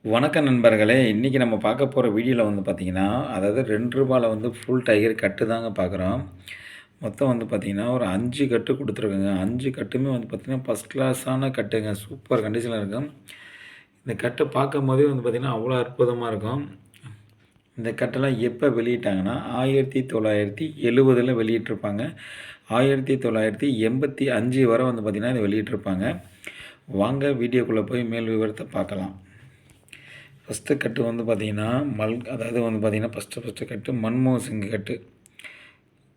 வணக்கம் நண்பர்களே! இன்னைக்கு நம்ம பார்க்க போற வீடியோல வந்து பார்த்தீங்கன்னா, அதாவது ரூ. 2ல வந்து ஃபுல் டைகர் கட்டு தாங்க பார்க்குறோம். மொத்தம் வந்து பார்த்தீங்கன்னா, ஒரு 5 கட்டு குடுத்துருக்குங்க. 5 கட்டுமே வந்து பார்த்தீங்கன்னா, ஃபர்ஸ்ட் கிளாஸான கட்டுங்க. சூப்பர் கண்டிஷன்ல இருக்கும். இந்த கட்ட பார்க்கும்போதே வந்து பார்த்தீங்கன்னா, அவ்வளோ அற்புதமா இருக்கும். இந்த கட்டெல்லாம் எப்ப வெளியிட்டாங்கன்னா, 1970ல வெளியிட்டிருப்பாங்க. 1985 வரை வந்து பார்த்தீங்கன்னா, இத வெளியிட்டிருப்பாங்க. வாங்க வீடியோக்குள்ள போய் மேல் விவரத்த பார்க்கலாம். ஃபஸ்ட்டு கட்டு வந்து பார்த்தீங்கன்னா, அதாவது வந்து பார்த்தீங்கன்னா, ஃபஸ்ட்டு கட்டு மன்மோகன் சிங் கட்டு.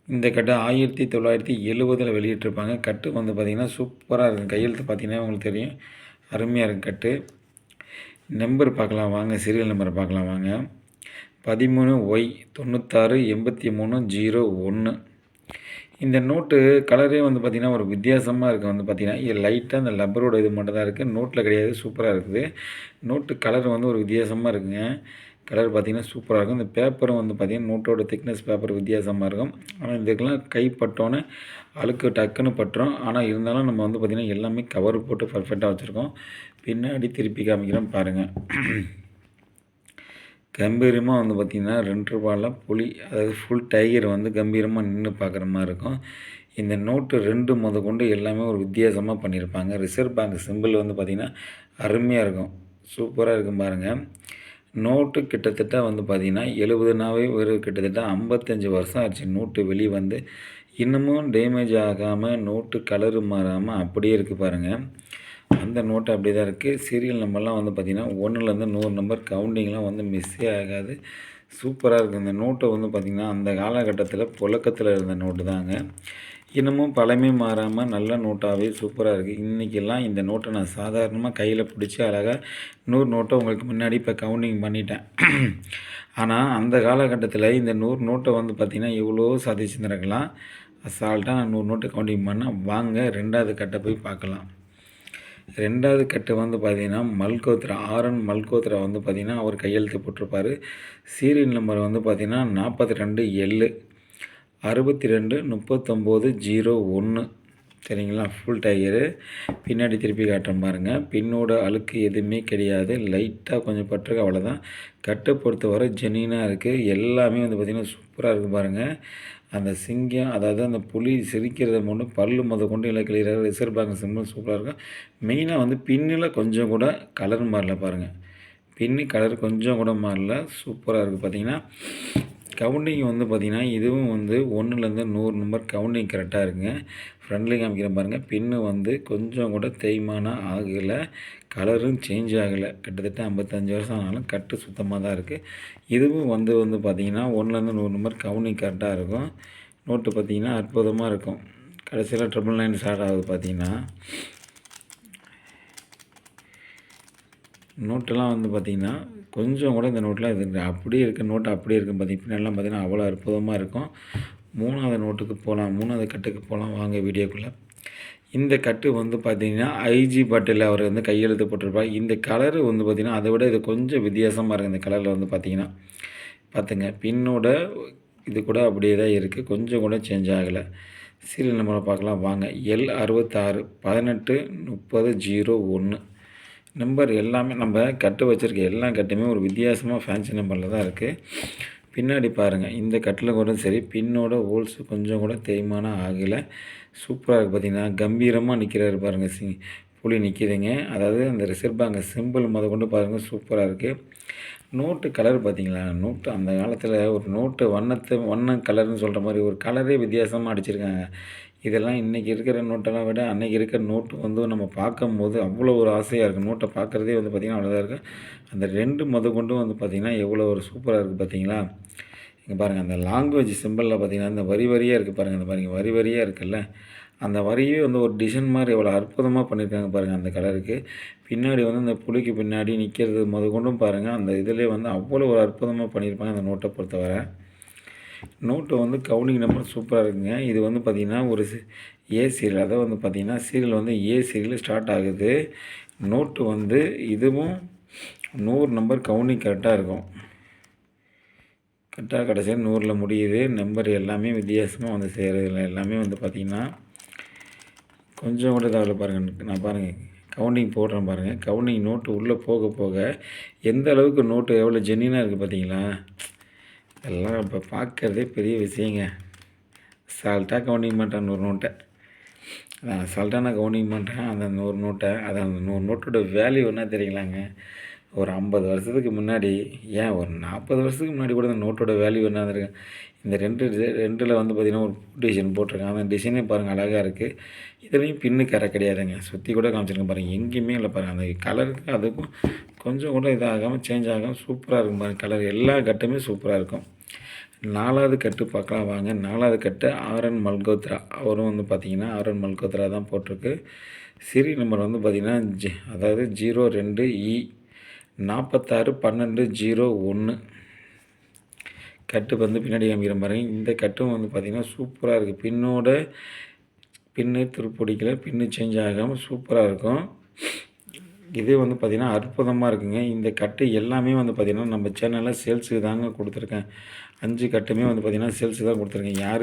இந்த கட்டு 1970ல வெளியிட்டிருப்பாங்க. கட்டு வந்து பார்த்தீங்கன்னா, சூப்பரா இருக்கும். கையெழுத்து பார்த்தீங்கன்னா உங்களுக்கு தெரியும். அருமையா இருக்கும் கட்டு. நம்பர் பார்க்கலாம் வாங்க. சீரியல் நம்பர பார்க்கலாம் வாங்க. 13Y 96 83 01. இந்த நோட்டு கலரே வந்து பார்த்தீங்கன்னா, ஒரு வித்தியாசமா இருக்கும் வந்து பார்த்தீங்கன்னா, லைட்டா அந்த லப்பரோட இது மட்டும் தான் இருக்குது. நோட்ல கிடையாது. சூப்பரா இருக்குது. நோட்டு கலர் வந்து ஒரு வித்தியாசமா இருக்குங்க. கலர் பார்த்தீங்கன்னா, சூப்பரா இருக்கும். இந்த பேப்பரும் வந்து பார்த்தீங்கன்னா, நோட்டோட திக்னஸ் பேப்பர் வித்தியாசமா இருக்கும். ஆனா, இதுக்கெல்லாம் கை பட்டோன்னே அழுக்கு டக்குன்னு பட்டுரும். ஆனா, இருந்தாலும் நம்ம வந்து பார்த்தீங்கன்னா, எல்லாமே கவர் போட்டு பர்ஃபெக்ட்டா வச்சுருக்கோம். பின்னாடி திருப்பி காமிக்கிறேன் பாருங்க. கம்பீரமா வந்து பார்த்தீங்கன்னா, ரூ. 2ல புலி அதாவது ஃபுல் டைகர் வந்து கம்பீரமா நின்னு பார்க்குற மாரி இருக்கும். இந்த நோட்டு 2 மொதற்கொண்டு எல்லாமே ஒரு வித்தியாசமா பண்ணியிருப்பாங்க. ரிசர்வ் பேங்க் சிம்பிள் வந்து பார்த்தீங்கன்னா, அருமையா இருக்கும். சூப்பரா இருக்கும் பாருங்க. நோட்டு கிட்டத்தட்ட வந்து பார்த்தீங்கன்னா, 70னாவே ஒரு கிட்டத்தட்ட 55 வருஷம் ஆச்சு நோட்டு வெளிய வந்து. இன்னமும் டேமேஜ் ஆகாம, நோட்டு கலரு மாறாம அப்படியே இருக்கு பாருங்க. அந்த நோட்டு அப்படியே தான் இருக்குது. சீரியல் நம்பர்லாம் வந்து பார்த்தீங்கன்னா, 1லேருந்து 100 நம்பர் கவுண்டிங்லாம் வந்து மிஸ்ஸே ஆகாது. சூப்பரா இருக்கும். இந்த நோட்ட வந்து பார்த்தீங்கன்னா, அந்த காலகட்டத்தில புழக்கத்தில இருந்த நோட்டு தாங்க. இன்னமும் பழமை மாறாம நல்ல நோட்டாவே சூப்பரா இருக்கு. இன்னைக்கெல்லாம் இந்த நோட்ட நான் சாதாரணமா கையில பிடிச்சு அழகா 100 நோட்ட உங்களுக்கு முன்னாடி இப்ப கவுண்டிங் பண்ணிட்டேன். ஆனா, அந்த காலகட்டத்தில இந்த 100 நோட்ட வந்து பார்த்தீங்கன்னா, எவ்வளோ சாதிச்சிருந்திருக்கலாம். அசால்ட்டா நான் 100 நோட்ட கவுண்டிங் பண்ணேன். வாங்க 2வது கட்ட போய் பார்க்கலாம். 2வது கட்டு வந்து பார்த்தீங்கன்னா, மல்கோத்ரா ஆர்என் மல்கோத்ரா வந்து பார்த்தீங்கன்னா, அவர் கையெழுத்து போட்டிருப்பாரு. சீரியல் நம்பர் வந்து பார்த்தீங்கன்னா, 42L 62 39 01. சரிங்களா? Full tyre. பின்னாடி திருப்பி காட்டுறேன் பாருங்க. பின்னோட அழுக்கு எதுவுமே கிடையாது. லைட்டா கொஞ்சம் பட்டிருக்கு அவ்வளோதான். கட்ட பொறுத்தவரை ஜென்யூனா இருக்குது. எல்லாமே வந்து பார்த்தீங்கன்னா, சூப்பரா இருக்கு பாருங்க. அந்த சிங்கம் அதாவது அந்த புலி சிரிக்கிறத மட்டும் பல்லு மொதற்கொண்டு எல்லாம் கிளியராக ரிசர்வ் பேங்க் சிம்பிள் சூப்பரா இருக்கும். மெயினா வந்து பின்னில கொஞ்சம் கூட கலர் மாறல பாருங்க. பின்னு கலர் கொஞ்சம் கூட மாறல. சூப்பரா இருக்கு பார்த்தீங்கன்னா, கவுண்டிங் வந்து பார்த்தீங்கன்னா, இதுவும் வந்து 1லேருந்து 100 நம்பர் கவுண்டிங் கரெக்டா இருக்குங்க. ஃப்ரண்ட்லேயும் காமிக்கிறேன் பாருங்க. பின்னு வந்து கொஞ்சம் கூட தேய்மானம் ஆகல. கலரும் சேஞ்ச் ஆகல. கிட்டத்தட்ட 55 வருஷம் ஆனாலும் கட்டு சுத்தமா தான் இருக்கு. இதுவும் வந்து வந்து பார்த்தீங்கன்னா, 1லேருந்து 100 நம்பர் கவுண்டிங் கரெக்டா இருக்கும். நோட்டு பார்த்தீங்கன்னா, அற்புதமா இருக்கும். கடைசியில 999 ஸ்டார்ட் ஆகுது பார்த்தீங்கன்னா, நோட்டெல்லாம் வந்து பார்த்தீங்கன்னா, கொஞ்சம் கூட இந்த நோட்லாம் இது அப்படியே இருக்க நோட்டு அப்படியே இருக்கும் பார்த்தீங்கன்னா, பின்னாடிலாம் பார்த்தீங்கன்னா, அவ்வளோ அற்புதமா இருக்கும். 3வது நோட்டுக்கு போலாம். 3வது கட்டுக்கு போலாம் வாங்க வீடியோக்குள்ள. இந்த கட்டு வந்து பார்த்தீங்கன்னா, ஐஜி பாட்டில் அவர் வந்து கையெழுத்து போட்டிருப்பார். இந்த கலரு வந்து பார்த்தீங்கன்னா, அதை விட இது கொஞ்சம் வித்தியாசமா இருக்கு. இந்த கலரில் வந்து பார்த்தீங்கன்னா, பார்த்துங்க பின்னோட இது கூட அப்படியே தான் இருக்குது. கொஞ்சம் கூட சேஞ்ச் ஆகலை. சீரியல் நம்பரை பார்க்கலாம் வாங்க. L66 18 30 01. நம்பர் எல்லாமே நம்ம கட்டு வச்சுருக்க எல்லா கட்டுமே ஒரு வித்தியாசமாக ஃபேன்சி நம்பரில் தான் இருக்குது. பின்னாடி பாருங்கள். இந்த கட்டில் கூட சரி பின்னோட ஹோல்ஸ் கொஞ்சம் கூட தேய்மானம் ஆகலை. சூப்பராக இருக்குது பார்த்தீங்கன்னா, கம்பீரமாக நிற்கிறாரு பாருங்கள். புலி நிற்கிதுங்க. அதாவது அந்த ரிசர்வ் பேங்க் சிம்பிள் கொண்டு பாருங்கள் சூப்பராக இருக்குது. நோட்டு கலர் பார்த்தீங்களா? நோட்டு அந்த காலத்தில் ஒரு நோட்டு வண்ண கலர்னு சொல்கிற மாதிரி ஒரு கலரே வித்தியாசமாக அடிச்சிருக்காங்க. இதெல்லாம் இன்றைக்கி இருக்கிற நோட்டெல்லாம் விட அன்றைக்கி இருக்கிற நோட்டு வந்து நம்ம பார்க்கும்போது அவ்வளோ ஒரு ஆசையாக இருக்குது. நோட்டை பார்க்குறதே வந்து பார்த்திங்கன்னா அவ்வளோதான் இருக்குது. அந்த 2 மொதற்கொண்டும் வந்து பார்த்திங்கன்னா எவ்வளோ ஒரு சூப்பராக இருக்குது பார்த்தீங்களா? இங்கே பாருங்கள் அந்த லாங்குவேஜ் சிம்பிளில் பார்த்திங்கன்னா இந்த வரி வரியாக இருக்குது பாருங்கள். இந்த பாருங்கள் வரி வரியாக இருக்குல்ல, அந்த வரியே வந்து ஒரு டிசைன் மாதிரி எவ்வளோ அற்புதமாக பண்ணியிருக்காங்க பாருங்கள் அந்த கலருக்கு. பின்னாடி வந்து அந்த புலிக்கு பின்னாடி நிற்கிறது மொதற்கொண்டும் பாருங்கள். அந்த இதிலே வந்து அவ்வளோ ஒரு அற்புதமாக பண்ணியிருப்பாங்க அந்த நோட்டை பொறுத்தவரை. நோட்டு வந்து கவுண்டிங் நம்பர் சூப்பராக இருக்குங்க. இது வந்து பார்த்திங்கன்னா ஒரு ஏ சீரியல். அதாவது வந்து பார்த்திங்கன்னா சீரியல் வந்து ஏ சீரியல் ஸ்டார்ட் ஆகுது. நோட்டு வந்து இதுவும் 100 நம்பர் கவுண்டிங் கரெக்டாக இருக்கும். கரெக்டாக கடைசியாக 100ல் முடியுது. நம்பர் எல்லாமே வித்தியாசமாக வந்து செய்கிறதுல எல்லாமே வந்து பார்த்திங்கன்னா கொஞ்சம் கூட இதாகல பாருங்கள். நான் பாருங்கள் கவுண்டிங் போடுறேன் பாருங்கள். கவுண்டிங் நோட்டு உள்ளே போக போக எந்த அளவுக்கு நோட்டு எவ்வளோ ஜென்யூனாக இருக்குது பார்த்தீங்களா? இதெல்லாம் இப்போ பார்க்குறதே பெரிய விஷயங்க. அசால்ட்டாக கவுண்டிங் பண்ணுறேன் ஒரு நோட்டை. அசால்ட்டாக நான் கவுண்டிங் பண்ணுறேன் அந்த 100 நோட்டை. அது அந்த 100 நோட்டோட வேல்யூ என்ன தெரியுங்களாங்க? ஒரு 50 வருஷத்துக்கு முன்னாடி, ஏன் ஒரு 40 வருஷத்துக்கு முன்னாடி கூட இந்த நோட்டோட வேல்யூ என்ன இருந்திருக்கு. இந்த 2 வந்து பார்த்திங்கன்னா ஒரு டிசைன் போட்டிருக்கேன். அந்த டிசைனே பாருங்கள் அழகாக இருக்குது. இதுலேயும் பின்னு கரை கிடையாதுங்க. சுற்றி கூட காமிச்சிருக்கேன் பாருங்கள். எங்கேயுமே இல்லை பாருங்கள். அந்த கலருக்கு அதுக்கும் கொஞ்சம் கூட இதாகாமல் சேஞ்ச் ஆகாமல் சூப்பராக இருக்கும் பாருங்கள். கலர் எல்லா கட்டுமே சூப்பராக இருக்கும். 4வது கட்டு பார்க்கலாம் வாங்க. 4வது கட்டு ஆர்என் மல்கோத்ரா. அவரும் வந்து பார்த்திங்கன்னா ஆர்என் மல்கோத்ரா தான் போட்டிருக்கு. சீரியல் நம்பர் வந்து பார்த்திங்கன்னா அதாவது 02E 461201. கட்டு வந்து பின்னாடி காமிக்கிற பாருங்க. இந்த கட்டும் வந்து பார்த்திங்கன்னா சூப்பராக இருக்குது. பின்னு திருப்பொடிக்கல, பின்னு சேஞ்ச் ஆகாமல் சூப்பராக இருக்கும். இது வந்து பார்த்திங்கன்னா அற்புதமாக இருக்குங்க. இந்த கட்டு எல்லாமே வந்து பார்த்திங்கன்னா நம்ம சேனலில் சேல்ஸுக்கு தாங்க கொடுத்துருக்கேன். 5 கட்டுமே வந்து பார்த்திங்கன்னா சேல்ஸுக்கு தான் கொடுத்துருக்கேன். யாருக்கு